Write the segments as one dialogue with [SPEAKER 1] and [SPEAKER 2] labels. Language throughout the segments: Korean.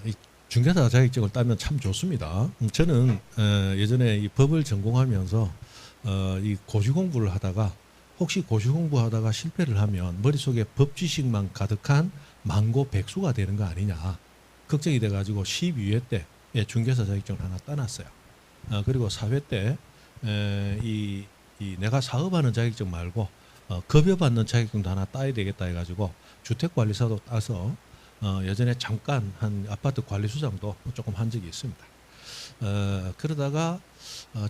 [SPEAKER 1] 이 중개사 자격증을 따면 참 좋습니다. 저는 예전에 이 법을 전공하면서 이 고시 공부를 하다가 혹시 고시 공부하다가 실패를 하면 머릿속에 법 지식만 가득한 만고 백수가 되는 거 아니냐 걱정이 돼가지고 12회 때 중개사 자격증을 하나 따놨어요. 그리고 4회 때 내가 사업하는 자격증 말고 급여받는 자격증도 하나 따야 되겠다 해가지고 주택관리사도 따서 예전에 잠깐 한 아파트 관리수장도 조금 한 적이 있습니다. 그러다가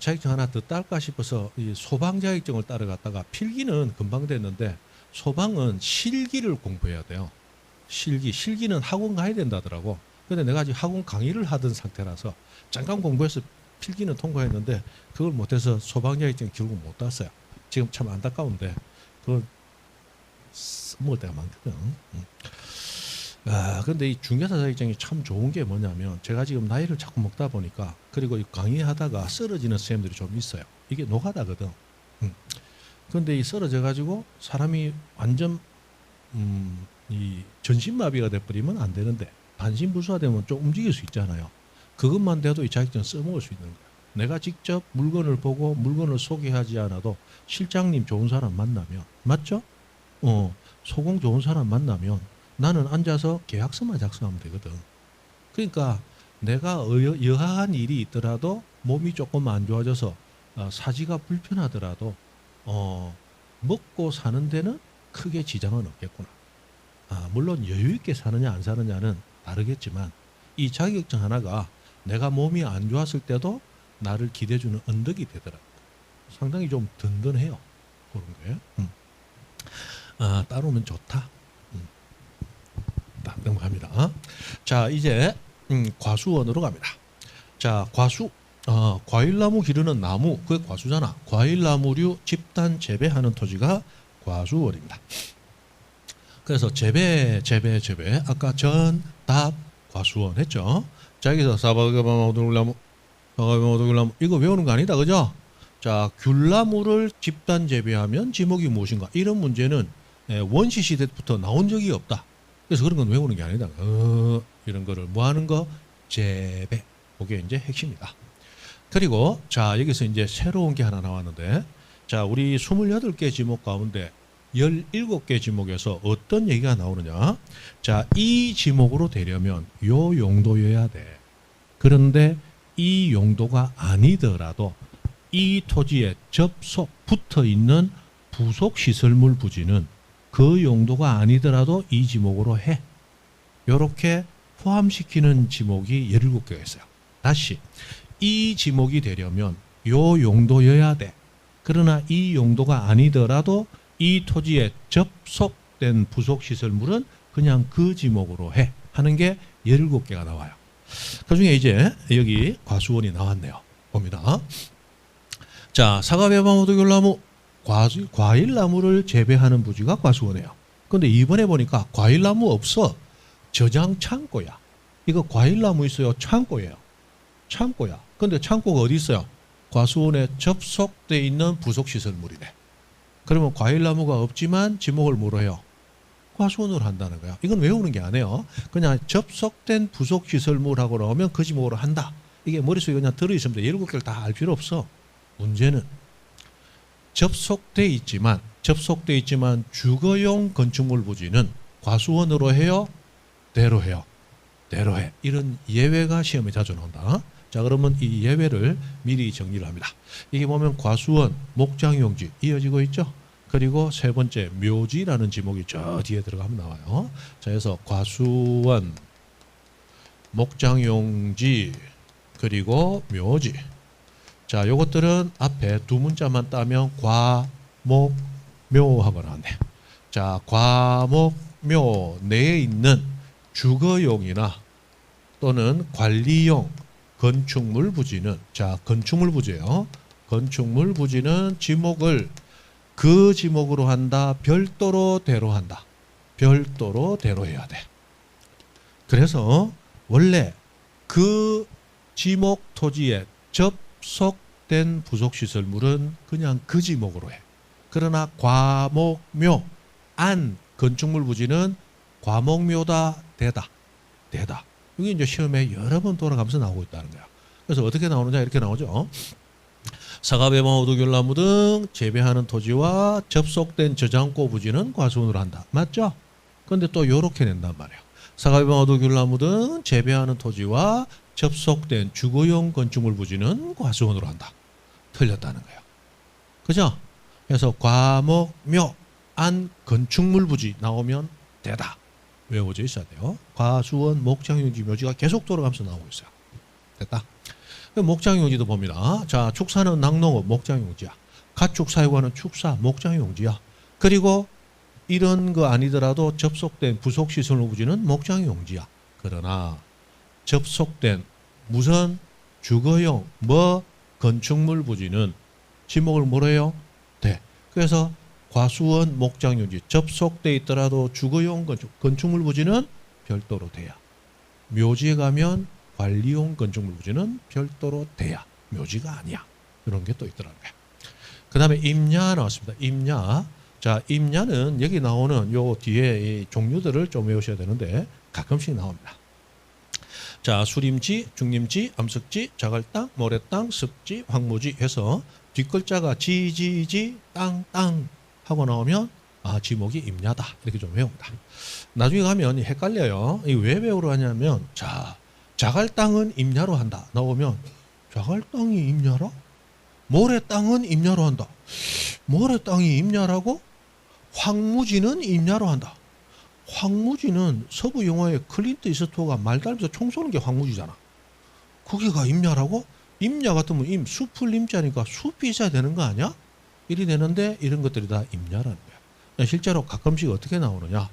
[SPEAKER 1] 자격증 하나 더 딸까 싶어서 이 소방 자격증을 따라갔다가 필기는 금방 됐는데 소방은 실기를 공부해야 돼요. 실기는 학원 가야 된다더라고. 근데 내가 아직 학원 강의를 하던 상태라서 잠깐 공부해서 필기는 통과했는데 그걸 못해서 소방 자격증 결국 못 땄어요. 지금 참 안타까운데 그걸 써먹을 때가 많거든. 근데 이 중개사 자격증이 참 좋은 게 뭐냐면 제가 지금 나이를 자꾸 먹다 보니까 그리고 이 강의하다가 쓰러지는 선생님들이 좀 있어요. 이게 노가다거든. 그런데 이 쓰러져 가지고 사람이 완전 이 전신마비가 돼버리면 안 되는데 반신불수화되면 좀 움직일 수 있잖아요. 그것만 돼도 이 자격증 써먹을 수 있는 거예요. 내가 직접 물건을 보고 물건을 소개하지 않아도 실장님 좋은 사람 만나면 맞죠? 소공 좋은 사람 만나면 나는 앉아서 계약서만 작성하면 되거든. 그러니까 내가 여하한 일이 있더라도 몸이 조금 안 좋아져서 사지가 불편하더라도 먹고 사는 데는 크게 지장은 없겠구나. 물론 여유 있게 사느냐 안 사느냐는 다르겠지만 이 자격증 하나가 내가 몸이 안 좋았을 때도 나를 기대주는 언덕이 되더라고요. 상당히 좀 든든해요. 그런 거예요. 따르면 좋다. 넘어갑니다. 자, 이제 과수원으로 갑니다. 자, 과일나무 기르는 나무, 그게 과수잖아. 과일나무류 집단 재배하는 토지가 과수원입니다. 그래서 재배 아까 전, 답, 과수원 했죠. 자, 여기서 사바가마오도귤나무 이거 외우는 거 아니다, 그죠? 자, 귤나무를 집단 재배하면 지목이 무엇인가? 이런 문제는 원시 시대부터 나온 적이 없다. 그래서 그런 건 외우는 게 아니다. 이런 거를 뭐 하는 거? 재배. 그게 이제 핵심이다. 그리고 자, 여기서 이제 새로운 게 하나 나왔는데 자, 우리 28개 지목 가운데 17개 지목에서 어떤 얘기가 나오느냐? 자, 이 지목으로 되려면 요 용도여야 돼. 그런데 이 용도가 아니더라도 이 토지에 접속 붙어 있는 부속 시설물 부지는 그 용도가 아니더라도 이 지목으로 해. 이렇게 포함시키는 지목이 17개가 있어요. 다시 이 지목이 되려면 요 용도여야 돼. 그러나 이 용도가 아니더라도 이 토지에 접속된 부속시설물은 그냥 그 지목으로 해. 하는 게 17개가 나와요. 그중에 이제 여기 과수원이 나왔네요. 봅니다. 자, 사과배방오도귤나무 과일나무를 재배하는 부지가 과수원이에요. 근데 이번에 보니까 과일나무 없어. 저장 창고야. 이거 과일나무 있어요. 창고예요. 창고야. 근데 창고가 어디 있어요? 과수원에 접속되어 있는 부속시설물이네. 그러면 과일나무가 없지만 지목을 뭐로 해요? 과수원으로 한다는 거야. 이건 외우는 게 아니에요. 그냥 접속된 부속시설물하고 나오면 그 지목으로 한다. 이게 머릿속에 그냥 들어있으면 돼. 17개를 다 알 필요 없어. 문제는 접속돼 있지만 주거용 건축물 부지는 과수원으로 해요? 대로 해요? 대로 해. 이런 예외가 시험에 자주 나온다. 자, 그러면 이 예외를 미리 정리를 합니다. 이게 보면 과수원, 목장용지 이어지고 있죠. 그리고 세 번째 묘지라는 지목이 저 뒤에 들어가면 나와요. 자, 그래서 과수원, 목장용지, 그리고 묘지. 자, 요것들은 앞에 두 문자만 따면 과, 목, 묘 하고 나왔네. 자, 과, 목, 묘 내에 있는 주거용이나 또는 관리용 건축물 부지는 자, 건축물 부지예요. 건축물 부지는 지목을 그 지목으로 한다. 별도로 대로한다. 별도로 대로해야 돼. 그래서 원래 그 지목 토지에 접속된 부속시설물은 그냥 그 지목으로 해. 그러나 과목묘 안 건축물 부지는 과목묘다 대다. 이게 이제 시험에 여러 번 돌아가면서 나오고 있다는 거야. 그래서 어떻게 나오느냐 이렇게 나오죠. 사과배방 호두귤나무 등 재배하는 토지와 접속된 저장고 부지는 과수원으로 한다. 맞죠? 근데 또 요렇게 낸단 말이에요. 사과배방 호두귤나무 등 재배하는 토지와 접속된 주거용 건축물 부지는 과수원으로 한다. 틀렸다는 거예요. 그죠? 그래서 과목 묘 안 건축물 부지 나오면 되다. 외워져 있어야 돼요. 과수원 목장용지 묘지가 계속 돌아가면서 나오고 있어요. 됐다. 목장용지도 봅니다. 자, 축사는 낙농업 목장용지야. 가축 사육하는 축사 목장용지야. 그리고 이런 거 아니더라도 접속된 부속시설 부지는 목장용지야. 그러나 접속된 무슨 주거용 뭐 건축물 부지는 지목을 뭐로 해요? 돼. 그래서 과수원 목장용지 접속돼 있더라도 주거용 건축물 부지는 별도로 돼야. 묘지에 가면 관리용 건축물 부지는 별도로 돼야. 묘지가 아니야. 이런 게 또 있더라고요. 그 다음에 임야 나왔습니다. 임야. 자, 임야는 여기 나오는 요 뒤에 이 종류들을 좀 외우셔야 되는데 가끔씩 나옵니다. 자, 수림지, 중림지, 암석지, 자갈땅, 모래땅, 습지, 황무지 해서 뒷글자가 지지지, 땅땅 하고 나오면 지목이 임야다. 이렇게 좀 외웁니다. 나중에 가면 헷갈려요. 이 왜 외우러 하냐면 자, 자갈땅은 임야로 한다. 나오면 자갈땅이 임야라? 모래땅은 임야로 한다. 모래땅이 임야라고? 황무지는 임야로 한다. 황무지는 서부 영화의 클린트 이스트우드가 말 달면서 총 쏘는 게 황무지잖아. 거기가 임야라고? 임야 같으면 숲을 임자니까 숲이 있어야 되는 거 아니야? 이리 되는데 이런 것들이 다 임야라는 거야. 실제로 가끔씩 어떻게 나오느냐.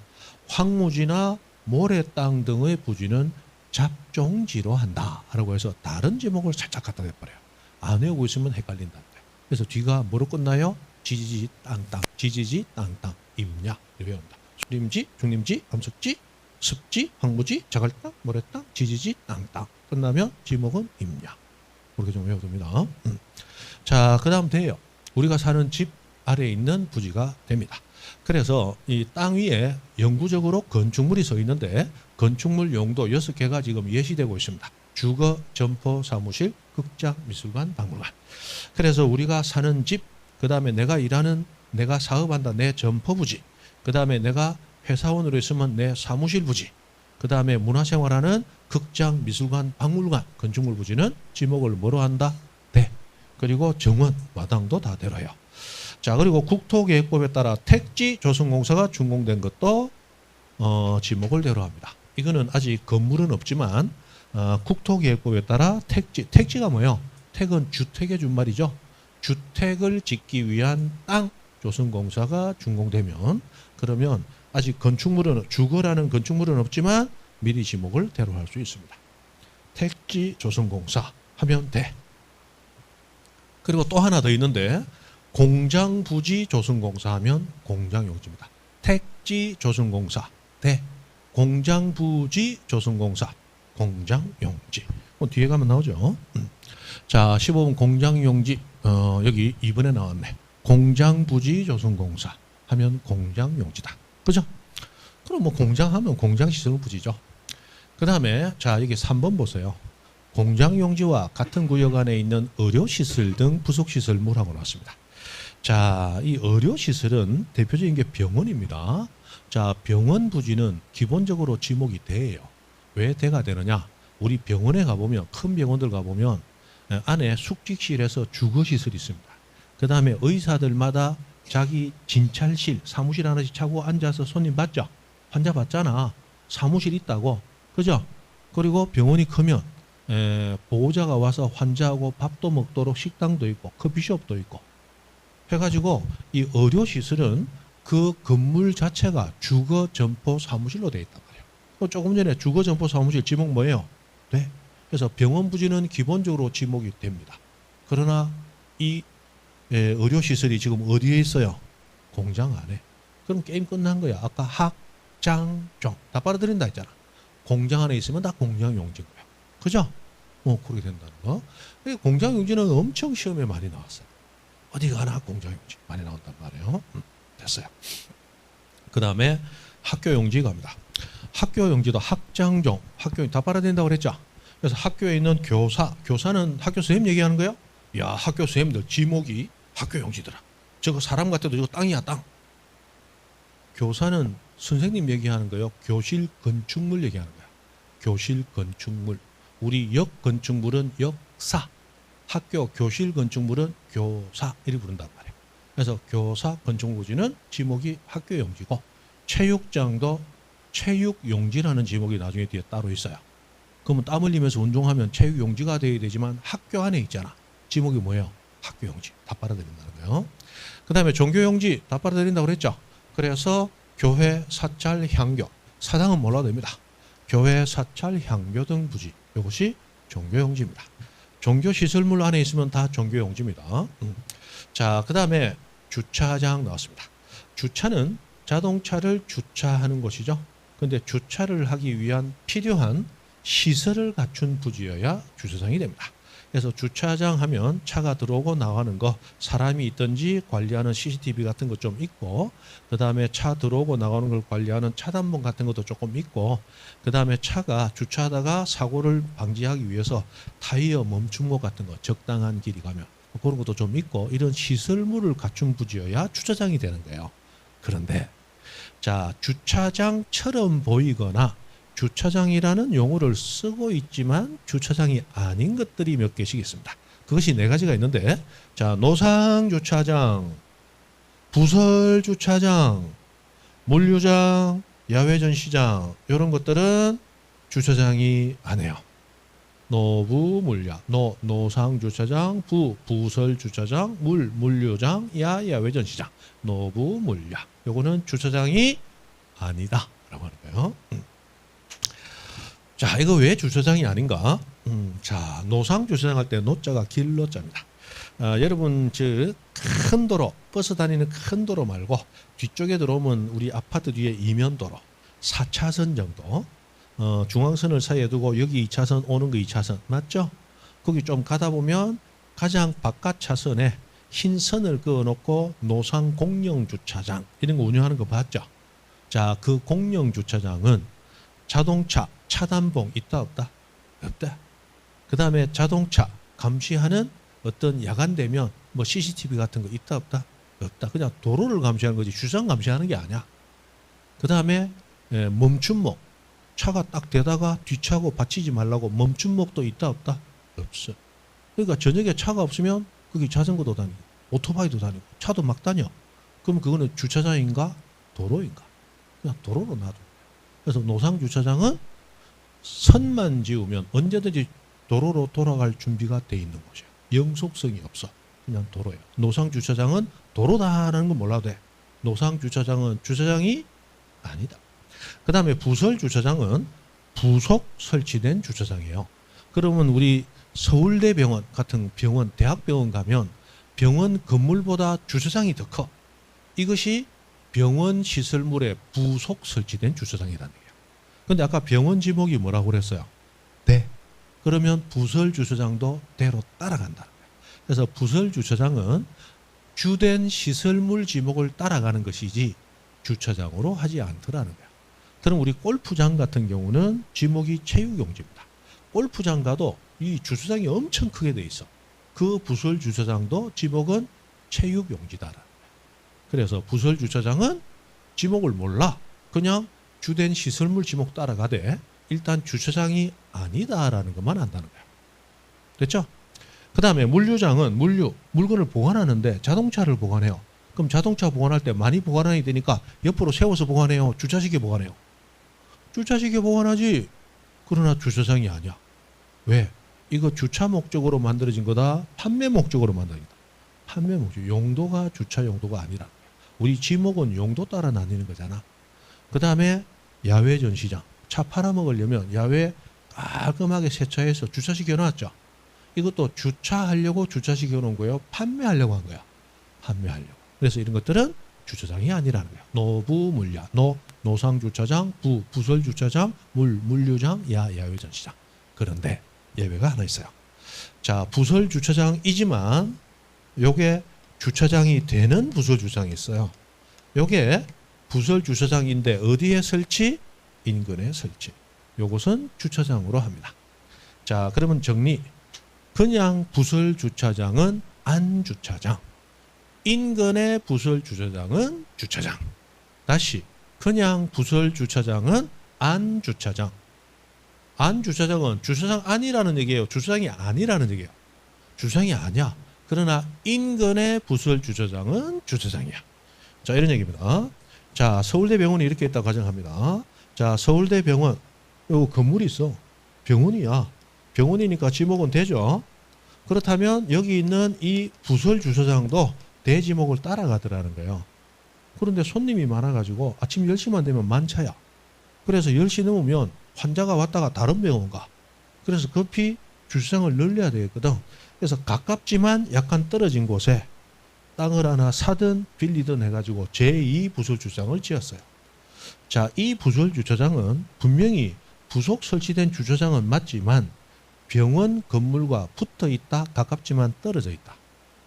[SPEAKER 1] 황무지나 모래 땅 등의 부지는 잡종지로 한다 라고 해서 다른 제목을 살짝 갖다 대버려요. 안 외우고 있으면 헷갈린다는 거예요. 그래서 뒤가 뭐로 끝나요? 지지지 땅땅 지지지 땅땅 임야 이렇게 외운다. 수림지, 중림지, 암석지, 습지, 황무지, 자갈땅, 모래땅, 지지지, 땅땅 끝나면 지목은 임야. 그렇게 좀 외워야 됩니다. 자, 그 다음 돼요. 우리가 사는 집 아래에 있는 부지가 됩니다. 그래서 이 땅 위에 영구적으로 건축물이 서 있는데 건축물 용도 6개가 지금 예시되고 있습니다. 주거, 점포, 사무실, 극장, 미술관, 박물관. 그래서 우리가 사는 집, 그 다음에 내가 일하는, 내가 사업한다 내 점포 부지, 그 다음에 내가 회사원으로 있으면 내 사무실 부지, 그 다음에 문화생활하는 극장, 미술관, 박물관, 건축물 부지는 지목을 뭐로 한다? 대. 그리고 정원, 마당도 다 되어요. 자, 그리고 국토계획법에 따라 택지 조성공사가 준공된 것도 지목을 대로 합니다. 이거는 아직 건물은 없지만 국토계획법에 따라 택지가 뭐예요? 택은 주택의 준말이죠. 주택을 짓기 위한 땅 조성공사가 준공되면 그러면 아직 건축물은 주거라는 건축물은 없지만 미리 지목을 대로할 수 있습니다. 택지 조성공사 하면 돼. 그리고 또 하나 더 있는데 공장 부지 조성공사 하면 공장용지입니다. 택지 조성공사 대 공장 부지 조성공사 공장용지. 뒤에 가면 나오죠. 자, 15번 공장용지 여기 2번에 나왔네. 공장 부지 조성공사 하면 공장용지다. 그죠? 그럼 뭐 공장하면 공장시설 부지죠. 그 다음에 자, 여기 3번 보세요. 공장용지와 같은 구역 안에 있는 의료시설 등 부속시설물하고 나왔습니다. 자, 이 의료시설은 대표적인 게 병원입니다. 자, 병원 부지는 기본적으로 지목이 돼요. 왜 대가 되느냐? 우리 병원에 가보면 큰 병원들 가보면 안에 숙직실에서 주거시설이 있습니다. 그 다음에 의사들마다 자기 진찰실, 사무실 하나씩 차고 앉아서 손님 받죠? 환자 받잖아. 사무실 있다고. 그죠? 그리고 병원이 크면 보호자가 와서 환자하고 밥도 먹도록 식당도 있고 커피숍도 있고 해가지고 이 의료시설은 그 건물 자체가 주거, 점포, 사무실로 되어 있단 말이에요. 조금 전에 주거, 점포, 사무실 지목 뭐예요? 네. 그래서 병원 부지는 기본적으로 지목이 됩니다. 그러나 이 의료시설이 지금 어디에 있어요? 공장 안에. 그럼 게임 끝난 거야. 아까 학, 장, 종 다 빨아들인다 했잖아. 공장 안에 있으면 다 공장용지인 거야. 그죠? 그렇게 된다는 거. 공장용지는 엄청 시험에 많이 나왔어요. 어디 가나 공장용지 많이 나온단 말이에요. 됐어요. 그 다음에 학교 용지 갑니다. 학교 용지도 학장종, 학교 다 빨아야 된다고 그랬죠. 그래서 학교에 있는 교사, 교사는 학교 선생님 얘기하는 거예요. 야, 학교 선생님들 지목이 학교 용지더라. 저거 사람 같아도 저거 땅이야, 땅. 교사는 선생님 얘기하는 거예요. 교실 건축물 얘기하는 거야. 교실 건축물. 우리 역 건축물은 역사. 학교 교실 건축물은 교사 이렇게 부른단 말이에요. 그래서 교사 건축물지는 지목이 학교 용지고, 체육장도 체육 용지라는 지목이 나중에 뒤에 따로 있어요. 그러면 땀 흘리면서 운동하면 체육 용지가 되어야 되지만 학교 안에 있잖아. 지목이 뭐예요? 학교 용지. 다 빨아들인다는 거예요. 그 다음에 종교 용지 다 빨아들인다고 그랬죠. 그래서 교회, 사찰, 향교. 사당은 몰라도 됩니다. 교회, 사찰, 향교 등 부지. 이것이 종교 용지입니다. 종교 시설물 안에 있으면 다 종교 용지입니다. 자, 그 다음에 주차장 나왔습니다. 주차는 자동차를 주차하는 곳이죠. 근데 주차를 하기 위한 필요한 시설을 갖춘 부지여야 주차장이 됩니다. 그래서 주차장 하면 차가 들어오고 나가는 거, 사람이 있든지 관리하는 CCTV 같은 것 좀 있고, 그 다음에 차 들어오고 나가는 걸 관리하는 차단봉 같은 것도 조금 있고, 그 다음에 차가 주차하다가 사고를 방지하기 위해서 타이어 멈춤목 같은 거, 적당한 길이 가면 그런 것도 좀 있고, 이런 시설물을 갖춘 부지여야 주차장이 되는 거예요. 그런데 자, 주차장처럼 보이거나 주차장이라는 용어를 쓰고 있지만 주차장이 아닌 것들이 몇 개씩 있습니다. 그것이 4가지가 있는데, 자, 노상주차장, 부설주차장, 물류장, 야외전시장, 이런 것들은 주차장이 아니에요. 노부 물야, 노상주차장, 부설주차장, 물류장, 야외전시장, 노부 물야. 요거는 주차장이 아니다 라고 하는 거예요. 자, 이거 왜 주차장이 아닌가? 자, 노상주차장 할 때 노자가 길노자입니다. 여러분, 큰 도로, 버스 다니는 큰 도로 말고 뒤쪽에 들어오면 우리 아파트 뒤에 이면도로 4차선 정도, 중앙선을 사이에 두고 여기 2차선 오는 거 2차선 맞죠? 거기 좀 가다 보면 가장 바깥 차선에 흰 선을 그어놓고 노상 공영주차장 이런 거 운영하는 거 봤죠? 자, 그 공영주차장은 자동차 차단봉 있다 없다? 없다. 그 다음에 자동차 감시하는 어떤 야간 되면 뭐 CCTV 같은 거 있다 없다? 없다. 그냥 도로를 감시하는 거지 주차장 감시하는 게 아니야. 그 다음에 멈춤목, 차가 딱 대다가 뒤차고 받치지 말라고 멈춤목도 있다 없다? 없어. 그러니까 저녁에 차가 없으면 거기 자전거도 다니고 오토바이도 다니고 차도 막 다녀. 그럼 그거는 주차장인가 도로인가? 그냥 도로로 놔둬. 그래서 노상주차장은 선만 지우면 언제든지 도로로 돌아갈 준비가 돼 있는 곳이에요. 영속성이 없어. 그냥 도로예요. 노상주차장은 도로다라는 건 몰라도 돼. 노상주차장은 주차장이 아니다. 그 다음에 부설주차장은 부속 설치된 주차장이에요. 그러면 우리 서울대병원 같은 병원, 대학병원 가면 병원 건물보다 주차장이 더 커. 이것이 병원 시설물에 부속 설치된 주차장이라는 거예요. 근데 아까 병원 지목이 뭐라고 그랬어요? 대. 그러면 부설 주차장도 대로 따라간다는 거예요. 그래서 부설 주차장은 주된 시설물 지목을 따라가는 것이지 주차장으로 하지 않더라는 거예요. 그럼 우리 골프장 같은 경우는 지목이 체육용지입니다. 골프장 가도 이 주차장이 엄청 크게 돼 있어. 그 부설 주차장도 지목은 체육용지다라는 거예요. 그래서 부설 주차장은 지목을 몰라. 그냥 주된 시설물 지목 따라가되 일단 주차장이 아니다라는 것만 안다는 거야. 됐죠? 그 다음에 물류장은 물건을 보관하는데 자동차를 보관해요. 그럼 자동차 보관할 때 많이 보관해야 되니까 옆으로 세워서 보관해요? 주차식에 보관해요? 주차식에 보관하지. 그러나 주차장이 아니야. 왜? 이거 주차 목적으로 만들어진 거다. 판매 목적으로 만들어진다. 판매 목적. 용도가 주차 용도가 아니라. 우리 지목은 용도 따라 나뉘는 거잖아. 그 다음에 야외 전시장. 차 팔아먹으려면 야외 깔끔하게 세차해서 주차식 해놨죠. 이것도 주차하려고 주차식 해놓은 거예요? 판매하려고 한 거야? 판매하려고. 그래서 이런 것들은 주차장이 아니라는 거야. 노부 물야. 노상주차장, 부설주차장, 물류장, 야외 전시장. 그런데 예외가 하나 있어요. 자, 부설주차장이지만 요게 주차장이 되는 부설주차장이 있어요. 요게 부설 주차장인데 어디에 설치? 인근에 설치. 요것은 주차장으로 합니다. 자, 그러면 정리. 그냥 부설 주차장은 안주차장. 인근의 부설 주차장은 주차장. 다시 그냥 부설 주차장은 안주차장. 안주차장은 주차장 아니라는 얘기예요. 주차장이 아니라는 얘기예요. 주차장이 아니야. 그러나 인근의 부설 주차장은 주차장이야. 자, 이런 얘기입니다. 자, 서울대병원이 이렇게 있다고 가정합니다. 자, 서울대병원 요 건물이 있어. 병원이야. 병원이니까 지목은 되죠. 그렇다면 여기 있는 이 부설 주차장도 대지목을 따라가더라는 거예요. 그런데 손님이 많아가지고 아침 10시만 되면 만차야. 그래서 10시 넘으면 환자가 왔다가 다른 병원 가. 그래서 급히 주차장을 늘려야 되거든. 그래서 가깝지만 약간 떨어진 곳에 땅을 하나 사든 빌리든 해가지고 제2 부설 주차장을 지었어요. 자, 이 부설 주차장은 분명히 부속 설치된 주차장은 맞지만 병원 건물과 붙어 있다, 가깝지만 떨어져 있다.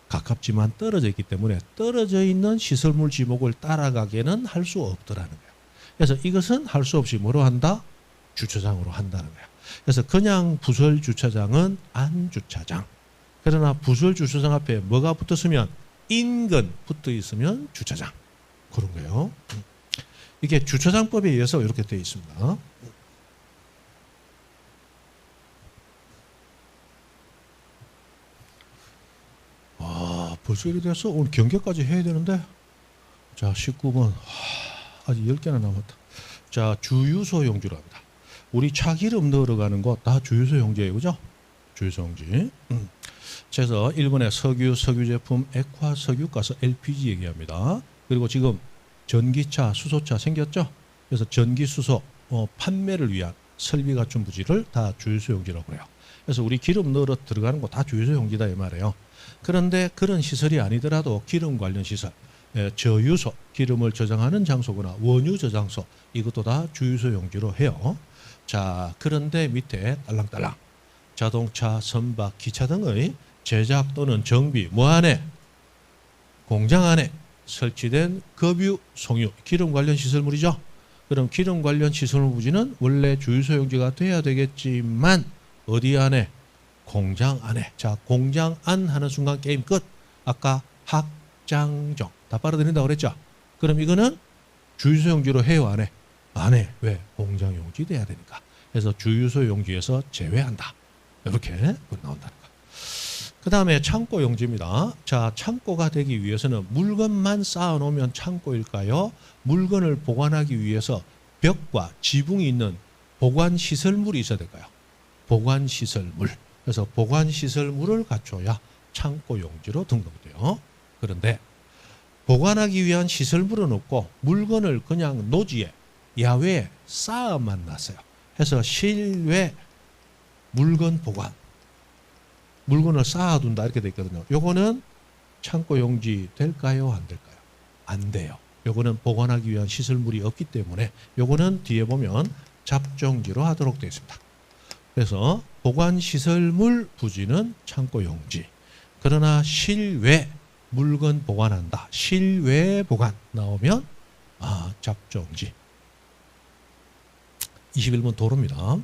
[SPEAKER 1] 가깝지만 떨어져 있기 때문에 떨어져 있는 시설물 지목을 따라가게는 할 수 없더라는 거예요. 그래서 이것은 할 수 없이 뭐로 한다? 주차장으로 한다는 거예요. 그래서 그냥 부설 주차장은 안주차장. 그러나 부설 주차장 앞에 뭐가 붙었으면 인근 붙어 있으면 주차장. 그런 거예요. 이게 주차장법에 의해서 이렇게 되어 있습니다. 벌써 이렇게 됐어? 오늘 경계까지 해야 되는데. 자, 19번. 아직 10개나 남았다. 자, 주유소 용지로 합니다. 우리 차 기름 넣으러 가는 거 다 주유소 용지예요. 그죠? 주유소 용지. 그래서 1번에 석유, 석유 제품, 액화, 석유가스, LPG 얘기합니다. 그리고 지금 전기차, 수소차 생겼죠? 그래서 전기, 수소 판매를 위한 설비 갖춘 부지를 다 주유소 용지라고 그래요. 그래서 우리 기름 넣으러 들어가는 거 다 주유소 용지다 이 말이에요. 그런데 그런 시설이 아니더라도 기름 관련 시설, 저유소, 기름을 저장하는 장소거나 원유 저장소, 이것도 다 주유소 용지로 해요. 자, 그런데 밑에 딸랑딸랑 자동차, 선박, 기차 등의 제작 또는 정비 뭐 안에? 공장 안에 설치된 급유, 송유, 기름 관련 시설물이죠. 그럼 기름 관련 시설물 부지는 원래 주유소 용지가 돼야 되겠지만 어디 안에? 공장 안에. 자, 공장 안 하는 순간 게임 끝. 아까 학장정 다 빨아들인다고 그랬죠. 그럼 이거는 주유소 용지로 해요, 안 해? 안 해. 왜? 공장 용지 돼야 되니까. 그래서 주유소 용지에서 제외한다. 이렇게 나온다는 거. 그 다음에 창고 용지입니다. 자, 창고가 되기 위해서는 물건만 쌓아놓으면 창고일까요? 물건을 보관하기 위해서 벽과 지붕이 있는 보관시설물이 있어야 될까요? 보관시설물. 그래서 보관시설물을 갖춰야 창고 용지로 등록돼요. 그런데 보관하기 위한 시설물은 없고 물건을 그냥 노지에, 야외에 쌓아만 놨어요. 해서 실외 물건 보관. 물건을 쌓아둔다 이렇게 돼 있거든요. 요거는 창고 용지 될까요? 안 될까요? 안 돼요. 요거는 보관하기 위한 시설물이 없기 때문에 요거는 뒤에 보면 잡종지로 하도록 되어 있습니다. 그래서 보관시설물 부지는 창고 용지. 그러나 실외 물건 보관한다. 실외 보관 나오면 잡종지. 21번 도로입니다.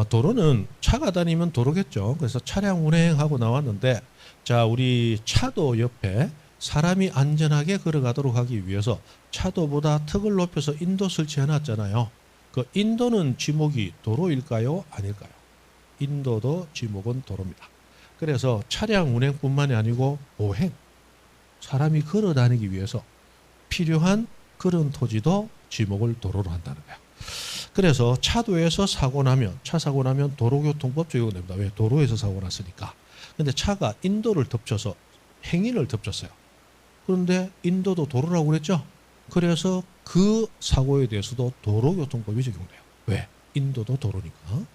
[SPEAKER 1] 도로는 차가 다니면 도로겠죠. 그래서 차량 운행하고 나왔는데 자, 우리 차도 옆에 사람이 안전하게 걸어가도록 하기 위해서 차도보다 턱을 높여서 인도 설치해 놨잖아요. 그 인도는 지목이 도로일까요? 아닐까요? 인도도 지목은 도로입니다. 그래서 차량 운행뿐만이 아니고 보행, 사람이 걸어 다니기 위해서 필요한 그런 토지도 지목을 도로로 한다는 거예요. 그래서 차도에서 사고 나면, 차 사고 나면 도로교통법 적용됩니다. 왜? 도로에서 사고 났으니까. 근데 차가 인도를 덮쳐서 행인을 덮쳤어요. 그런데 인도도 도로라고 그랬죠? 그래서 그 사고에 대해서도 도로교통법이 적용돼요. 왜? 인도도 도로니까.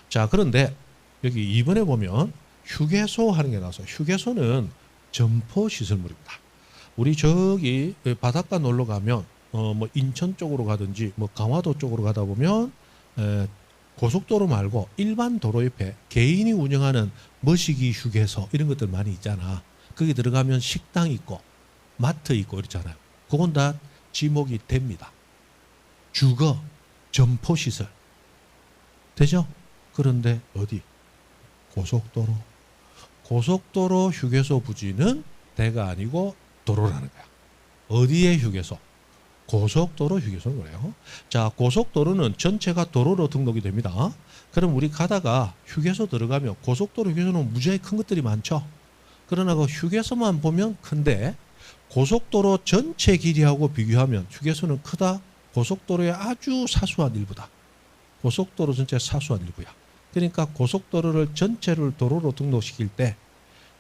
[SPEAKER 1] 자, 그런데 여기 2번에 보면 휴게소 하는 게 나와서 휴게소는 점포시설물입니다. 우리 저기 바닷가 놀러 가면 뭐 인천 쪽으로 가든지 뭐 강화도 쪽으로 가다 보면 고속도로 말고 일반 도로 옆에 개인이 운영하는 머시기 휴게소 이런 것들 많이 있잖아. 거기 들어가면 식당 있고 마트 있고 이렇잖아요. 그건 다 지목이 됩니다. 주거, 점포시설. 되죠? 그런데 어디? 고속도로. 고속도로 휴게소 부지는 대가 아니고 도로라는 거야. 어디의 휴게소? 고속도로 휴게소는 그래요. 자, 고속도로는 전체가 도로로 등록이 됩니다. 그럼 우리 가다가 휴게소 들어가면 고속도로 휴게소는 무지하게 큰 것들이 많죠. 그러나 그 휴게소만 보면 큰데 고속도로 전체 길이하고 비교하면 휴게소는 크다. 고속도로의 아주 사소한 일부다. 고속도로 전체 사소한 일부야. 그러니까 고속도로를 전체를 도로로 등록시킬 때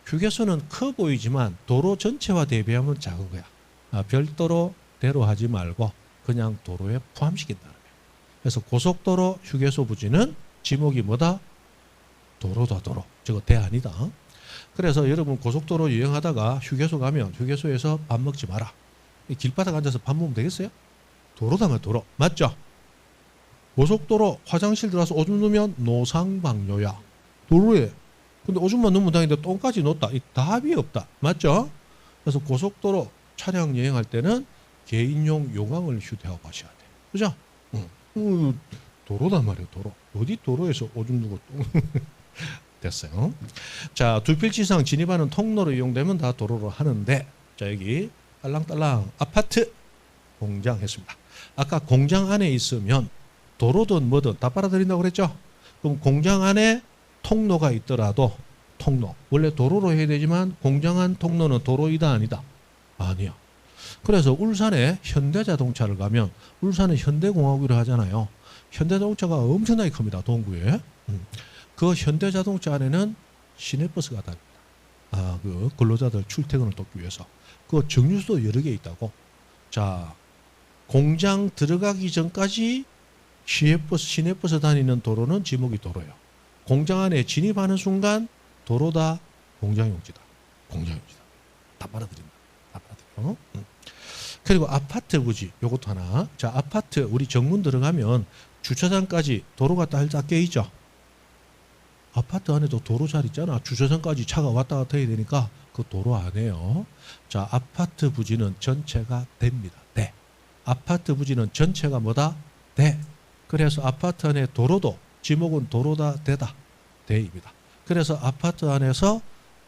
[SPEAKER 1] 휴게소는 커 보이지만 도로 전체와 대비하면 작은 거야. 별도로 대로하지 말고 그냥 도로에 포함시킨다는 거야. 그래서 고속도로 휴게소 부지는 지목이 뭐다? 도로다 도로. 저거 대 아니다. 그래서 여러분 고속도로 여행하다가 휴게소 가면 휴게소에서 밥 먹지 마라. 길바닥 앉아서 밥 먹으면 되겠어요? 도로다면 도로. 맞죠? 고속도로 화장실 들어가서 오줌 누면 노상방뇨야. 도로에. 근데 오줌만 누면 다니는데 똥까지 놓다. 이 답이 없다. 맞죠? 그래서 고속도로 차량 여행할 때는 개인용 요강을 휴대하고 가셔야 돼. 그죠? 도로단 말이에요. 도로. 어디 도로에서 오줌 누고 똥. 됐어요. 자, 두 필지 이상 진입하는 통로로 이용되면 다 도로로 하는데, 자, 여기 딸랑딸랑 아파트 공장 했습니다. 아까 공장 안에 있으면 도로든 뭐든 다 빨아들인다고 그랬죠? 그럼 공장 안에 통로가 있더라도 통로. 원래 도로로 해야 되지만 공장 안 통로는 도로이다 아니다? 아니야. 그래서 울산에 현대자동차를 가면 울산은 현대공학이라고 하잖아요. 현대자동차가 엄청나게 큽니다. 동구에. 그 현대자동차 안에는 시내버스가 다닙니다. 그 근로자들 출퇴근을 돕기 위해서. 그 정류소 여러 개 있다고. 자, 공장 들어가기 전까지 시내버스 다니는 도로는 지목이 도로예요. 공장 안에 진입하는 순간 도로다, 공장용지다. 공장용지다. 다 빨아들인다. 다 빨아들여. 그리고 아파트 부지, 요것도 하나. 자, 아파트 우리 정문 들어가면 주차장까지 도로가 딱 껴 있죠. 아파트 안에도 도로 잘 있잖아. 주차장까지 차가 왔다 갔다 해야 되니까 그 도로 안에요. 자, 아파트 부지는 전체가 됩니다. 대. 아파트 부지는 전체가 뭐다? 대. 그래서 아파트 안에 도로도 지목은 도로다 대다. 대입니다. 그래서 아파트 안에서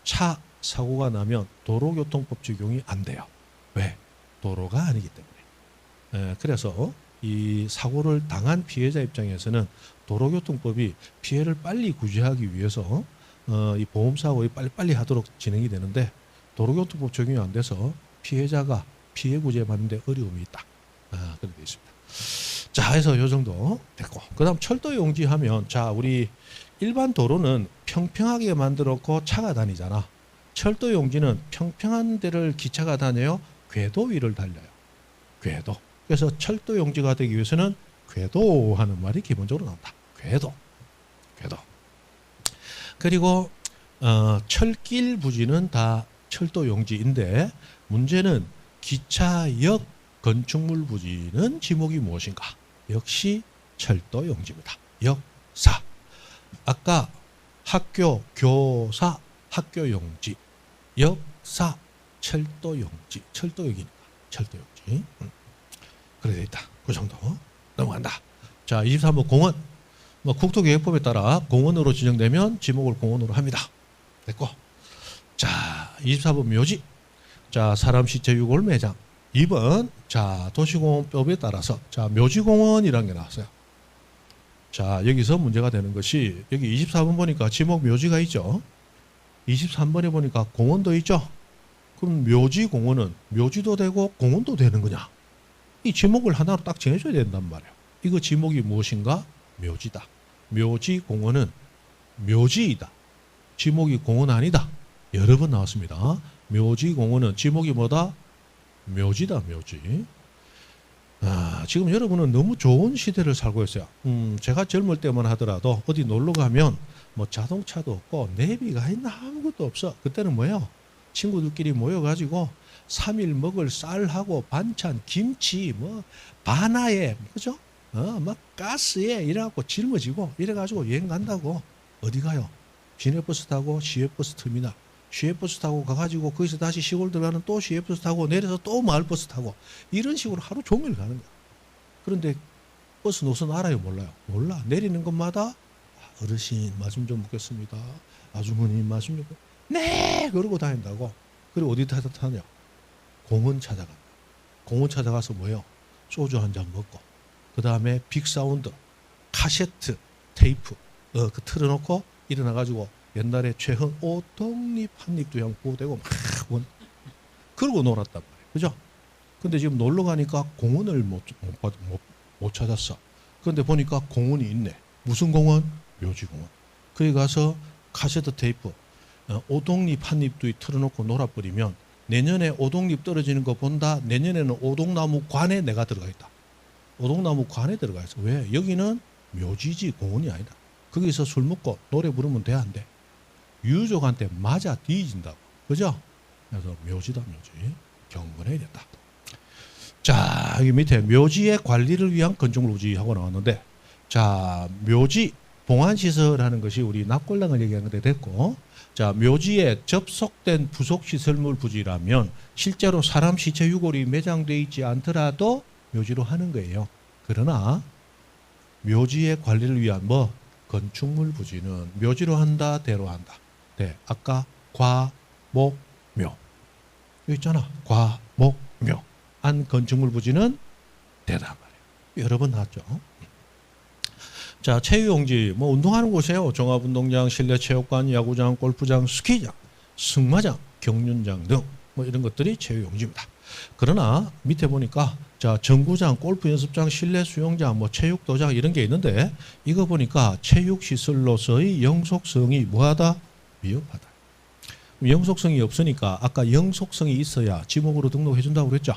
[SPEAKER 1] 차 사고가 나면 도로교통법 적용이 안 돼요. 왜? 도로가 아니기 때문에. 그래서 이 사고를 당한 피해자 입장에서는 도로교통법이 피해를 빨리 구제하기 위해서 이 보험사고에 빨리빨리 하도록 진행이 되는데 도로교통법 적용이 안 돼서 피해자가 피해 구제 받는데 어려움이 있다. 그렇게 되어 있습니다. 자, 해서 요 정도 됐고, 그 다음 철도 용지하면, 자, 우리 일반 도로는 평평하게 만들었고 차가 다니잖아. 철도 용지는 평평한 데를 기차가 다녀요? 궤도 위를 달려요. 궤도. 그래서 철도 용지가 되기 위해서는 궤도 하는 말이 기본적으로 나온다. 궤도. 궤도. 그리고 철길 부지는 다 철도 용지인데 문제는 기차역 건축물 부지는 지목이 무엇인가? 역시 철도 용지입니다. 역사. 아까 학교, 교사, 학교 용지. 역사, 철도 용지. 철도 용지니까. 철도 용지. 그래 돼 있다. 그 정도. 넘어간다. 자, 23번 공원. 국토계획법에 따라 공원으로 지정되면 지목을 공원으로 합니다. 됐고. 자, 24번 묘지. 자, 사람 시체 유골 매장. 2번. 자, 도시공원법에 따라서 자, 묘지공원이라는 게 나왔어요. 자, 여기서 문제가 되는 것이 여기 24번 보니까 지목 묘지가 있죠. 23번에 보니까 공원도 있죠. 그럼 묘지공원은 묘지도 되고 공원도 되는 거냐? 이 지목을 하나로 딱 정해줘야 된단 말이에요. 이거 지목이 무엇인가? 묘지다. 묘지공원은 묘지이다. 지목이 공원 아니다. 여러 번 나왔습니다. 묘지공원은 지목이 뭐다? 묘지다. 묘지. 지금 여러분은 너무 좋은 시대를 살고 있어요. 제가 젊을 때만 하더라도 어디 놀러 가면 뭐 자동차도 없고 내비가 있나 아무것도 없어. 그때는 뭐예요? 친구들끼리 모여가지고 3일 먹을 쌀하고 반찬, 김치, 뭐 바나에, 그죠? 막 가스에 이래갖고 짊어지고 이래가지고 여행 간다고. 어디 가요? 시내버스 타고 시외버스 터미널 시외버스 타고 가가지고 거기서 다시 시골 들어가는 또 시외버스 타고 내려서 또 마을버스 타고 이런 식으로 하루 종일 가는 거야. 그런데 버스 노선 알아요, 몰라요? 몰라. 내리는 곳마다 어르신 말씀 좀 묻겠습니다. 아주머니 말씀 좀. 네, 그러고 다닌다고. 그리고 어디 타냐? 공원 찾아간다. 공원 찾아가서 뭐예요? 소주 한 잔 먹고 그 다음에 빅사운드 카세트 테이프 그 틀어놓고 일어나가지고 옛날에 최흥 오동잎 한잎도 그냥 부어대고 막 그러고 놀았단 말이에요. 그죠? 근데 지금 놀러 가니까 공원을 못 찾았어. 그런데 보니까 공원이 있네. 무슨 공원? 묘지공원. 거기 가서 카세트 테이프 오동잎 한잎도 틀어놓고 놀아버리면 내년에 오동잎 떨어지는 거 본다. 내년에는 오동나무 관에 내가 들어가 있다. 오동나무 관에 들어가 있어. 왜? 여기는 묘지지 공원이 아니다. 거기서 술 먹고 노래 부르면 돼, 안 돼? 유족한테 맞아 뒤진다고. 그죠? 그래서 묘지다, 묘지. 경건해야 된다. 자, 여기 밑에 묘지의 관리를 위한 건축물 부지하고 나왔는데, 자, 묘지 봉안시설하는 것이 우리 납골당을 얘기하는 데 됐고, 자, 묘지에 접속된 부속시설물 부지라면 실제로 사람 시체 유골이 매장되어 있지 않더라도 묘지로 하는 거예요. 그러나 묘지의 관리를 위한 뭐 건축물 부지는 묘지로 한다, 대로 한다. 네, 아까 과, 목, 묘. 여기 있잖아. 과, 목, 묘. 한 건축물 부지는 대단 말이에요. 여러 번 나왔죠. 자, 체육용지, 뭐 운동하는 곳이에요. 종합운동장, 실내체육관, 야구장, 골프장, 스키장, 승마장, 경륜장 등 뭐 이런 것들이 체육용지입니다. 그러나 밑에 보니까 자, 정구장, 골프 연습장, 실내 수영장, 뭐 체육도장 이런 게 있는데 이거 보니까 체육시설로서의 영속성이 뭐하다? 미흡하다. 영속성이 없으니까 아까 영속성이 있어야 지목으로 등록해 준다고 그랬죠.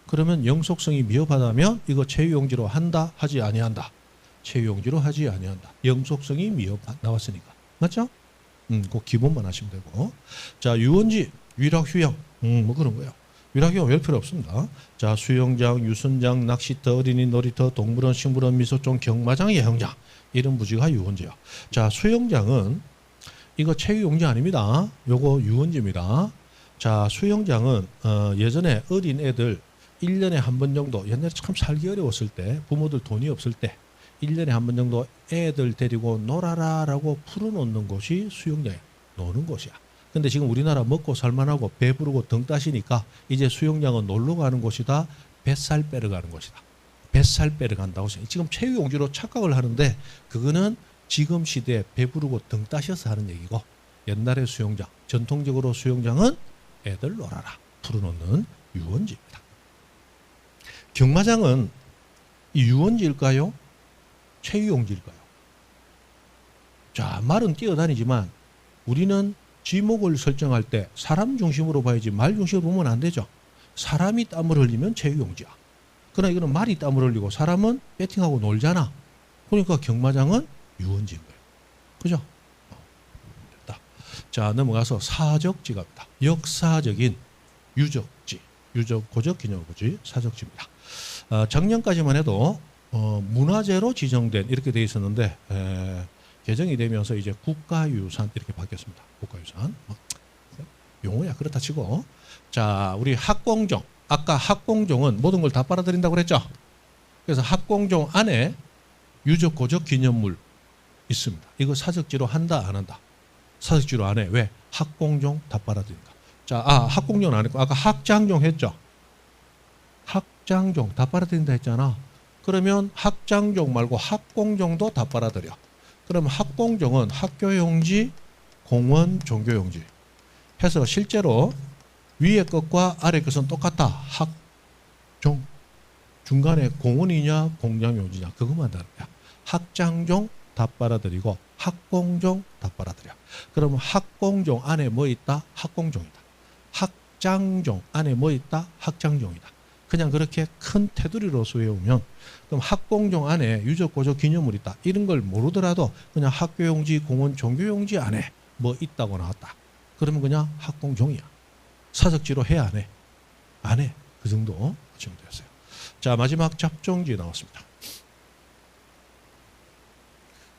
[SPEAKER 1] 그러면 영속성이 미흡하다면 이거 체육용지로 한다, 하지 아니한다. 체육용지로 하지 아니한다. 영속성이 미흡 나왔으니까. 맞죠? 그 기본만 하시면 되고. 자, 유원지, 위락휴양, 뭐 그런 거예요. 위락휴양 왜 필요 없습니다. 자, 수영장, 유선장, 낚시터, 어린이 놀이터, 동물원, 식물원, 미소촌, 경마장, 야영장 이런 부지가 유원지야. 자, 수영장은 이거 체육용지 아닙니다. 요거 유원지입니다. 자, 수영장은 예전에 어린 애들 1년에 한 번 정도 옛날에 참 살기 어려웠을 때 부모들 돈이 없을 때 1년에 한 번 정도 애들 데리고 놀아라라고 풀어놓는 곳이 수영장이야. 노는 곳이야. 근데 지금 우리나라 먹고 살만하고 배부르고 등 따시니까 이제 수영장은 놀러 가는 곳이다. 뱃살 빼러 가는 곳이다. 뱃살 빼러 간다고 해서 지금 체육용지로 착각을 하는데 그거는 지금 시대에 배부르고 등 따셔서 하는 얘기고 옛날의 수영장, 전통적으로 수영장은 애들 놀아라 풀어놓는 유원지입니다. 경마장은 이 유원지일까요? 체육용지일까요? 자, 말은 뛰어다니지만 우리는 지목을 설정할 때 사람 중심으로 봐야지 말 중심으로 보면 안 되죠. 사람이 땀을 흘리면 체육용지야. 그러나 이거는 말이 땀을 흘리고 사람은 배팅하고 놀잖아. 그러니까 경마장은 유원지인 거예요. 그죠? 됐다. 자, 넘어가서 사적지 갑니다. 역사적인 유적지, 유적, 고적, 기념부지, 사적지입니다. 작년까지만 해도 문화재로 지정된 이렇게 되어 있었는데 개정이 되면서 이제 국가유산 이렇게 바뀌었습니다. 국가유산. 용어야 그렇다 치고. 자, 우리 학공종. 아까 학공종은 모든 걸 다 빨아들인다고 그랬죠. 그래서 학공종 안에 유적, 고적, 기념물 있습니다. 이거 사적지로 한다, 안 한다? 사적지로 안 해. 왜? 학공종 다 빨아들인다. 자, 학공종은 안 했고 아까 학장종 했죠. 학장종 다 빨아들인다 했잖아. 그러면 학장종 말고 학공종도 다 빨아들여. 그럼 학공종은 학교용지, 공원, 종교용지 해서 실제로 위에 것과 아래 것은 똑같다. 학종. 중간에 공원이냐 공장용지냐 그것만 다르냐. 학장종 다 빨아들이고 학공종 다 빨아들여. 그러면 학공종 안에 뭐 있다? 학공종이다. 학장종 안에 뭐 있다? 학장종이다. 그냥 그렇게 큰 테두리로서 외우면 그럼 학공종 안에 유적, 고적, 기념물 있다. 이런 걸 모르더라도 그냥 학교용지, 공원, 종교용지 안에 뭐 있다고 나왔다. 그러면 그냥 학공종이야. 사적지로 해, 안 해? 안 해. 그 정도 하시면 되겠어요. 자, 마지막 잡종지 나왔습니다.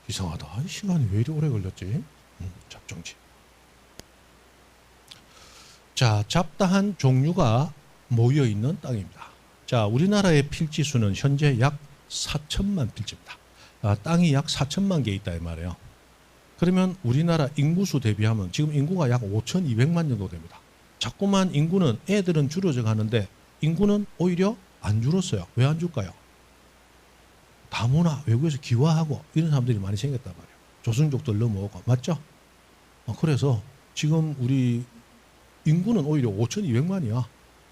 [SPEAKER 1] 이상하다. 시간이 왜 이리 오래 걸렸지? 잡종지. 자, 잡다한 종류가 모여 있는 땅입니다. 자, 우리나라의 필지 수는 현재 약 4천만 필지입니다. 땅이 약 4천만 개 있다 이 말이에요. 그러면 우리나라 인구수 대비하면 지금 인구가 약 5,200만 정도 됩니다. 자꾸만 인구는 애들은 줄어져 가는데 인구는 오히려 안 줄었어요. 왜 안 줄까요? 다문화 외국에서 기화하고 이런 사람들이 많이 생겼단 말이에요. 조선족들 넘어오고 맞죠? 그래서 지금 우리 인구는 오히려 5,200만이야.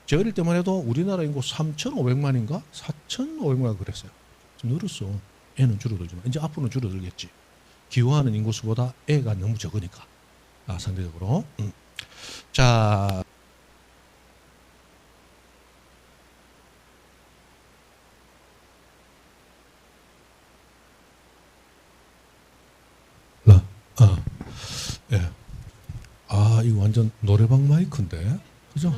[SPEAKER 1] 제 어릴 때만 해도 우리나라 인구 3,500만인가? 4,500만 그랬어요. 좀 늘었어. 애는 줄어들지만 이제 앞으로는 줄어들겠지. 기호하는 인구수보다 애가 너무 적으니까. 상대적으로. 자, 예. 이거 완전 노래방 마이크인데, 그죠?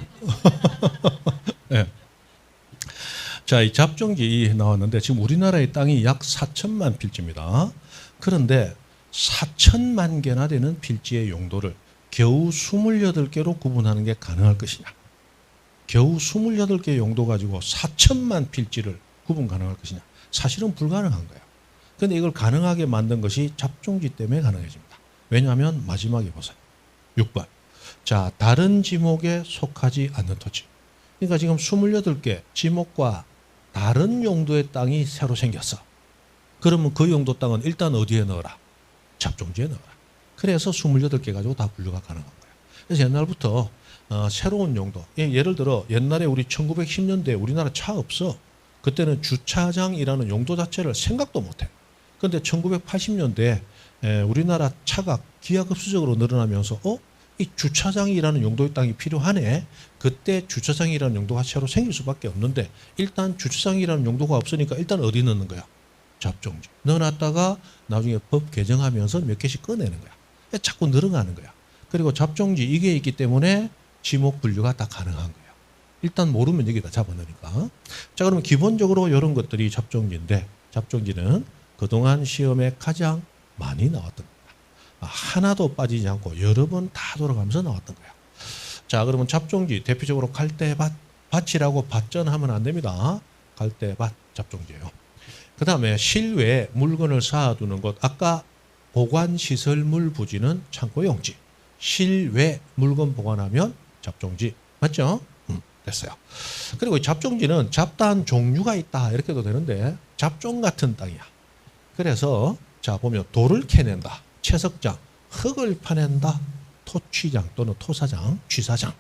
[SPEAKER 1] 예. 자, 이 잡종지 나왔는데 지금 우리나라의 땅이 약 4천만 필지입니다. 그런데 4천만 개나 되는 필지의 용도를 겨우 28개로 구분하는 게 가능할 것이냐? 겨우 28개 용도 가지고 4천만 필지를 구분 가능할 것이냐? 사실은 불가능한 거예요. 그런데 이걸 가능하게 만든 것이 잡종지 때문에 가능해집니다. 왜냐하면 마지막에 보세요. 6번. 자, 다른 지목에 속하지 않는 토지. 그러니까 지금 28개 지목과 다른 용도의 땅이 새로 생겼어. 그러면 그 용도 땅은 일단 어디에 넣어라? 잡종지에 넣어라. 그래서 28개 가지고 다 분류가 가능한 거예요. 그래서 옛날부터 새로운 용도. 예를 들어 옛날에 우리 1910년대에 우리나라 차 없어. 그때는 주차장이라는 용도 자체를 생각도 못해. 그런데 1980년대에 우리나라 차가 기하급수적으로 늘어나면서 이 주차장이라는 용도의 땅이 필요하네. 그때 주차장이라는 용도가 새로 생길 수밖에 없는데 일단 주차장이라는 용도가 없으니까 일단 어디 넣는 거야? 잡종지. 넣어놨다가 나중에 법 개정하면서 몇 개씩 꺼내는 거야. 자꾸 늘어가는 거야. 그리고 잡종지 이게 있기 때문에 지목 분류가 다 가능한 거예요. 일단 모르면 여기다 잡아넣으니까. 자, 그러면 기본적으로 이런 것들이 잡종지인데 잡종지는 그동안 시험에 가장 많이 나왔던 겁니다. 하나도 빠지지 않고 여러 번 다 돌아가면서 나왔던 거야. 자, 그러면 잡종지 대표적으로 갈대밭, 밭이라고 밭전하면 안 됩니다. 갈대밭 잡종지예요. 그 다음에 실외에 물건을 쌓아두는 곳. 아까 보관시설물 부지는 창고 용지. 실외 물건 보관하면 잡종지. 맞죠? 됐어요. 그리고 잡종지는 잡다한 종류가 있다. 이렇게도 되는데 잡종 같은 땅이야. 그래서 자 보면 돌을 캐낸다. 채석장. 흙을 파낸다. 토취장 또는 토사장, 취사장.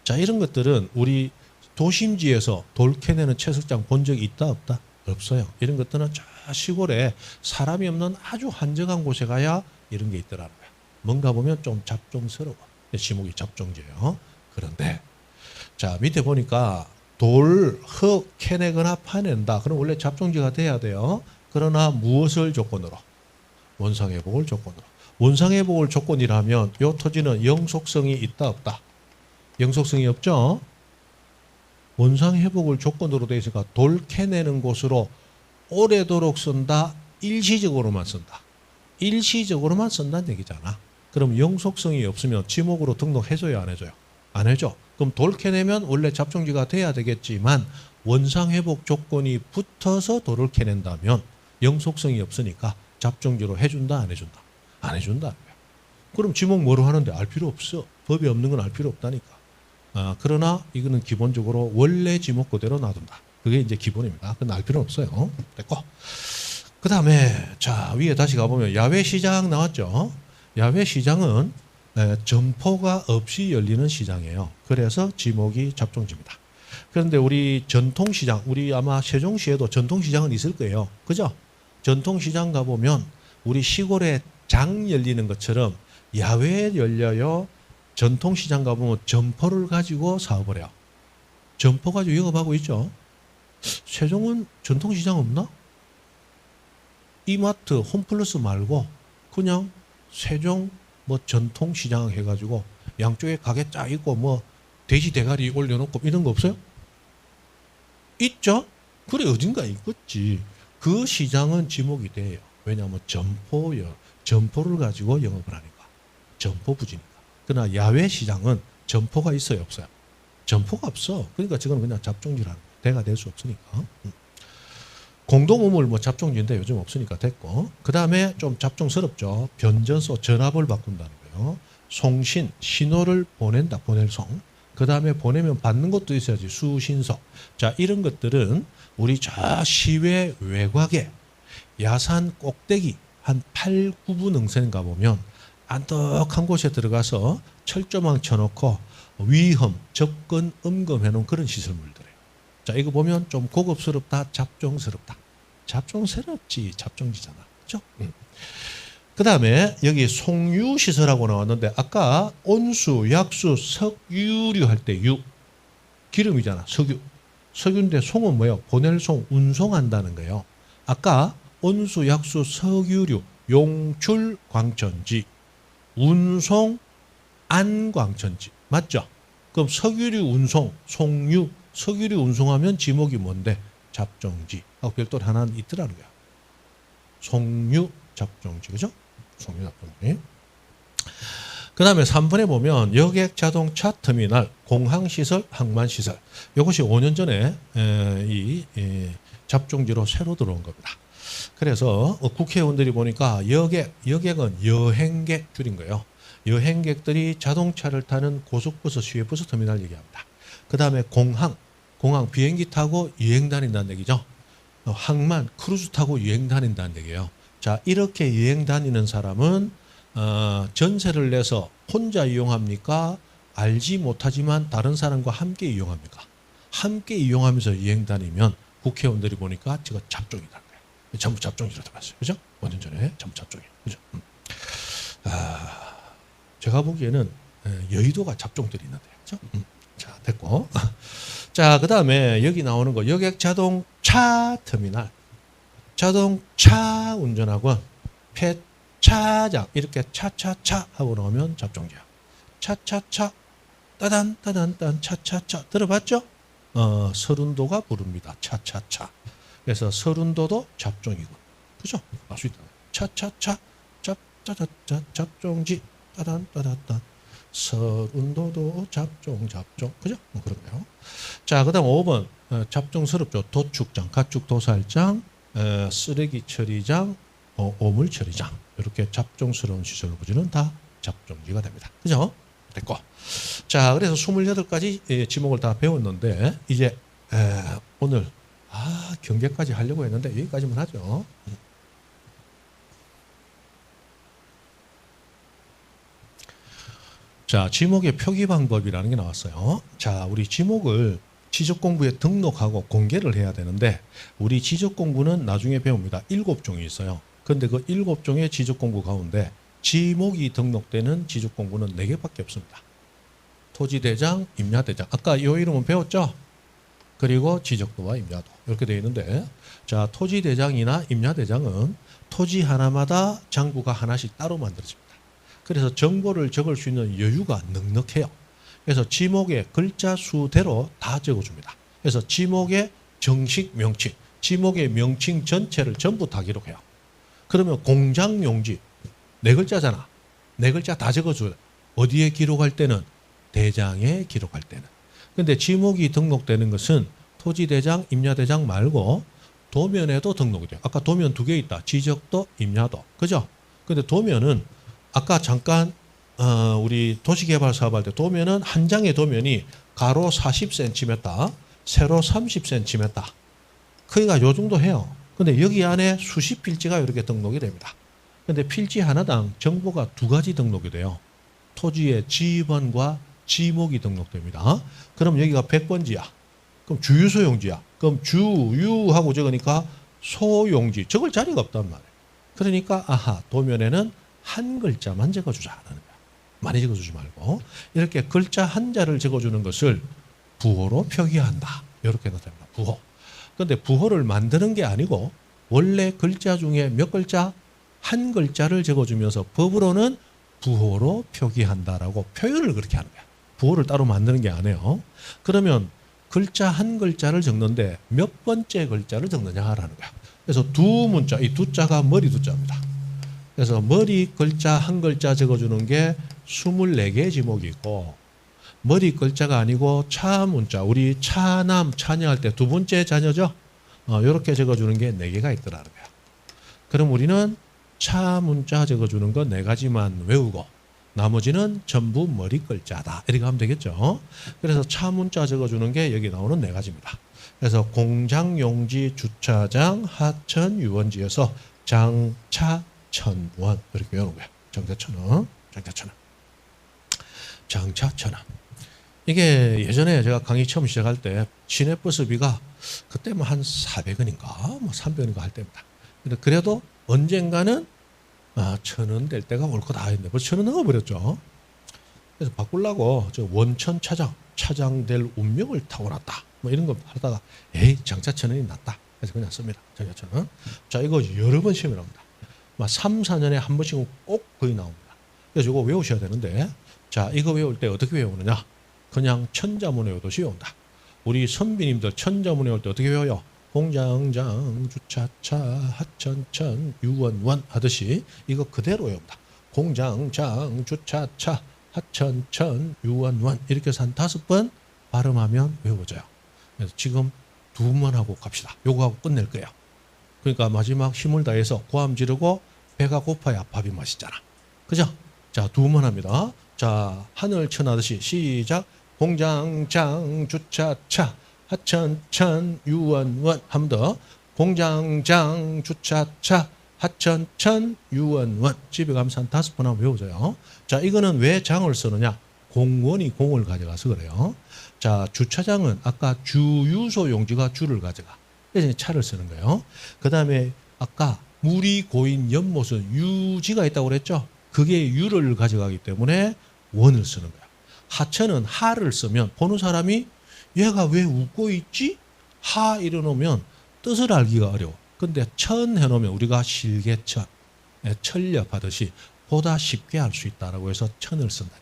[SPEAKER 1] 자, 이런 것들은 우리 도심지에서 돌 캐내는 채석장 본 적이 있다 없다? 없어요. 이런 것들은 저 시골에 사람이 없는 아주 한적한 곳에 가야 이런 게 있더라는 거야. 뭔가 보면 좀 잡종스러워. 지목이 잡종지예요. 그런데 자, 밑에 보니까 돌, 흙 캐내거나 파낸다. 그럼 원래 잡종지가 돼야 돼요. 그러나 무엇을 조건으로? 원상회복을 조건으로. 원상회복을 조건이라면 이 토지는 영속성이 있다 없다? 영속성이 없죠. 원상회복을 조건으로 되어 있으니까 돌 캐내는 곳으로 오래도록 쓴다. 일시적으로만 쓴다. 일시적으로만 쓴다는 얘기잖아. 그럼 영속성이 없으면 지목으로 등록해줘요 안 해줘요? 안 해줘. 그럼 돌 캐내면 원래 잡종지가 돼야 되겠지만 원상회복 조건이 붙어서 돌을 캐낸다면 영속성이 없으니까 잡종지로 해준다 안 해준다? 안 해준다. 그럼 지목 뭐로 하는데 알 필요 없어. 법이 없는 건 알 필요 없다니까. 그러나 이거는 기본적으로 원래 지목 그대로 놔둔다. 그게 이제 기본입니다. 그건 알 필요 없어요. 됐고. 그 다음에 자 위에 다시 가보면 야외시장 나왔죠. 야외시장은 점포가 없이 열리는 시장이에요. 그래서 지목이 잡종지입니다. 그런데 우리 전통시장, 우리 아마 세종시에도 전통시장은 있을 거예요. 그죠? 전통시장 가보면 우리 시골에 장 열리는 것처럼 야외에 열려요. 전통시장 가보면 점포를 가지고 사업을 해요. 점포 가지고 영업하고 있죠. 세종은 전통시장 없나? 이마트, 홈플러스 말고 그냥 세종 뭐 전통시장 해가지고 양쪽에 가게 쫙 있고 뭐 돼지 대가리 올려놓고 이런 거 없어요? 있죠? 그래 어딘가 있겠지. 그 시장은 지목이 돼요. 왜냐하면 점포를 가지고 영업을 하니까. 점포 부지니까. 그러나 야외 시장은 점포가 있어요, 없어요? 점포가 없어. 그러니까 저건 그냥 잡종지라는 거야. 대가 될 수 없으니까. 공동우물 뭐 잡종지인데 요즘 없으니까 됐고. 그 다음에 좀 잡종스럽죠. 변전소 전압을 바꾼다는 거예요. 송신, 신호를 보낸다, 보낼 송. 그 다음에 보내면 받는 것도 있어야지, 수신소. 자, 이런 것들은 우리 저 시외 외곽에 야산 꼭대기 한 8, 9분 응선 가보면 안떡한 곳에 들어가서 철조망 쳐놓고 위험, 접근, 음검해놓은 그런 시설물들이에요. 자, 이거 보면 좀 고급스럽다, 잡종스럽다. 잡종스럽지, 잡종지잖아. 그죠? 그 다음에 여기 송유시설하고 나왔는데 아까 온수, 약수, 석유류 할 때 유, 기름이잖아, 석유. 석유인데 송은 뭐예요? 보낼 송, 운송한다는 거예요. 아까 온수, 약수, 석유류, 용출, 광천지, 운송, 안광천지. 맞죠? 그럼 석유류 운송, 송유, 석유류 운송하면 지목이 뭔데? 잡종지. 하고 별도로 하나는 있더라는 거야. 송유 잡종지. 그죠? 송유 잡종지. 그 다음에 3번에 보면 여객 자동차 터미널, 공항시설, 항만시설. 이것이 5년 전에 이 잡종지로 새로 들어온 겁니다. 그래서 국회의원들이 보니까 여객은 여행객 줄인 거예요. 여행객들이 자동차를 타는 고속버스, 시외버스 터미널 얘기합니다. 그 다음에 공항 비행기 타고 여행 다닌다는 얘기죠. 항만, 크루즈 타고 여행 다닌다는 얘기예요. 자, 이렇게 여행 다니는 사람은 전세를 내서 혼자 이용합니까? 알지 못하지만 다른 사람과 함께 이용합니까? 함께 이용하면서 여행 다니면 국회의원들이 보니까 저거 잡종이라는 거예요. 전부 잡종이라고 들어갔어요. 그죠? 5년 전에 전부 잡종이에요. 그죠? 제가 보기에는 여의도가 잡종들이 있는데요. 그죠? 자, 됐고. 자, 그 다음에 여기 나오는 거 여객 자동차 터미널, 자동차 운전학원, 폐차장 이렇게 차차차 하고 나오면 잡종이야. 차차차 따단 따단 차차차 들어봤죠? 서른도가 부릅니다. 차차차. 그래서 서른도도 잡종이고, 그죠? 알 수 있다. 차차차 짭짜짜짜 잡종지 따단 따단 서른도도 잡종, 그죠? 그러네요. 자, 그다음 5번 잡종스럽죠. 도축장, 가축 도살장, 쓰레기 처리장, 오물 처리장 이렇게 잡종스러운 시설 부지는 다 잡종지가 됩니다. 그죠? 됐고. 자, 그래서 28가지 지목을 다 배웠는데 이제 오늘 경계까지 하려고 했는데 여기까지만 하죠. 자, 지목의 표기 방법이라는 게 나왔어요. 자, 우리 지목을 지적공부에 등록하고 공개를 해야 되는데 우리 지적공부는 나중에 배웁니다. 7종이 있어요. 그런데 그 7종의 지적공부 가운데 지목이 등록되는 지적공부는 4개밖에 없습니다. 토지대장, 임야대장. 아까 이 이름은 배웠죠? 그리고 지적도와 임야도 이렇게 되어 있는데, 자, 토지대장이나 임야대장은 토지 하나마다 장부가 하나씩 따로 만들어집니다. 그래서 정보를 적을 수 있는 여유가 넉넉해요. 그래서 지목의 글자 수대로 다 적어줍니다. 그래서 지목의 정식 명칭, 지목의 명칭 전체를 전부 다 기록해요. 그러면 공장용지 4글자잖아. 4글자 다 적어줘요. 어디에 기록할 때는? 대장에 기록할 때는. 근데 지목이 등록되는 것은 토지대장, 임야대장 말고 도면에도 등록이 돼요. 아까 도면 2개 있다. 지적도, 임야도. 그죠? 근데 도면은 아까 잠깐 우리 도시개발 사업할 때 도면은 한 장의 도면이 가로 40cm, 세로 30cm. 크기가 요 정도 해요. 근데 여기 안에 수십 필지가 이렇게 등록이 됩니다. 근데 필지 하나당 정보가 2가지 등록이 돼요. 토지의 지번과 지목이 등록됩니다. 그럼 여기가 100번지야. 그럼 주유소용지야. 그럼 주유하고 적으니까 소용지. 적을 자리가 없단 말이에요. 그러니까 도면에는 한 글자만 적어주자 하는 거야. 많이 적어주지 말고 이렇게 글자 한자를 적어주는 것을 부호로 표기한다. 이렇게 나타납니다. 부호. 그런데 부호를 만드는 게 아니고 원래 글자 중에 몇 글자? 한 글자를 적어주면서 법으로는 부호로 표기한다라고 표현을 그렇게 하는 거야. 부호를 따로 만드는 게 아니에요. 그러면 글자 한 글자를 적는데 몇 번째 글자를 적느냐라는 거야. 그래서 두 문자, 이 두자가 머리 두자입니다. 그래서 머리 글자 한 글자 적어주는 게 24개의 지목이 있고 머리 글자가 아니고 차 문자. 우리 차남 찬양할 때 두 번째 자녀죠. 이렇게 적어주는 게 4개가 있더라는 거야. 그럼 우리는 차 문자 적어주는 거 4가지만 외우고 나머지는 전부 머리 글자다. 이렇게 하면 되겠죠. 그래서 차 문자 적어주는 게 여기 나오는 4가지입니다. 그래서 공장, 용지, 주차장, 하천, 유원지에서 장차, 천원 이렇게 외우는 거야. 장차천원, 장차천원, 장차천원. 이게 예전에 제가 강의 처음 시작할 때 시내버스비가 그때 뭐 한 400원인가 뭐 300원인가 할 때입니다. 그래도 언젠가는 1,000원 될 때가 올 거다 했는데 벌써 1,000원 넘어버렸죠. 그래서 바꾸려고 저 원천 차장 될 운명을 타고났다. 뭐 이런 거 하다가 에이 장차천원이 낫다. 그래서 그냥 씁니다. 장차천원. 자 이거 여러 번 시험에 나옵니다. 막 3, 4년에 한 번씩은 꼭 거의 나옵니다. 그래서 이거 외우셔야 되는데 자 이거 외울 때 어떻게 외우느냐. 그냥 천자문 외우듯이 외운다. 우리 선비님들 천자문 외울 때 어떻게 외워요? 공장장 주차차 하천천 유원원 하듯이 이거 그대로 외웁니다. 공장장 주차차 하천천 유원원 이렇게 해서 한 5번 발음하면 외워져요. 그래서 지금 2번 하고 갑시다. 요거 하고 끝낼 거예요. 그러니까 마지막 힘을 다해서 고함 지르고 배가 고파야 밥이 맛있잖아. 그죠? 자 2번 합니다. 자 하늘 천하듯이 시작. 공장장 주차차 하천천 유원원 한 번 더. 공장장 주차차 하천천 유원원 집에 가면서 한 5번 하면 외워져요. 자 이거는 왜 장을 쓰느냐. 공원이 공을 가져가서 그래요. 자 주차장은 아까 주유소 용지가 주를 가져가. 그래서 차를 쓰는 거예요. 그 다음에 아까 물이 고인 연못은 유지가 있다고 그랬죠. 그게 유를 가져가기 때문에 원을 쓰는 거야. 하천은 하를 쓰면 보는 사람이 얘가 왜 웃고 있지? 하 이래놓으면 뜻을 알기가 어려워. 근데 천 해놓으면 우리가 실개천, 철렵하듯이 보다 쉽게 알 수 있다라고 해서 천을 쓴다.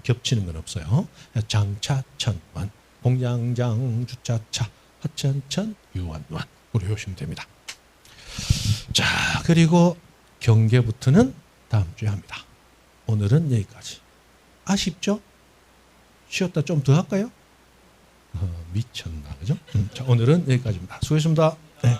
[SPEAKER 1] 겹치는 건 없어요. 장차천원, 공장장, 주차차, 하천천, 유원원. 우리 외우시면 됩니다. 자, 그리고 경계부터는 다음 주에 합니다. 오늘은 여기까지. 아쉽죠? 쉬었다 좀 더 할까요? 미쳤나, 그죠? 자, 오늘은 여기까지입니다. 수고했습니다. 네.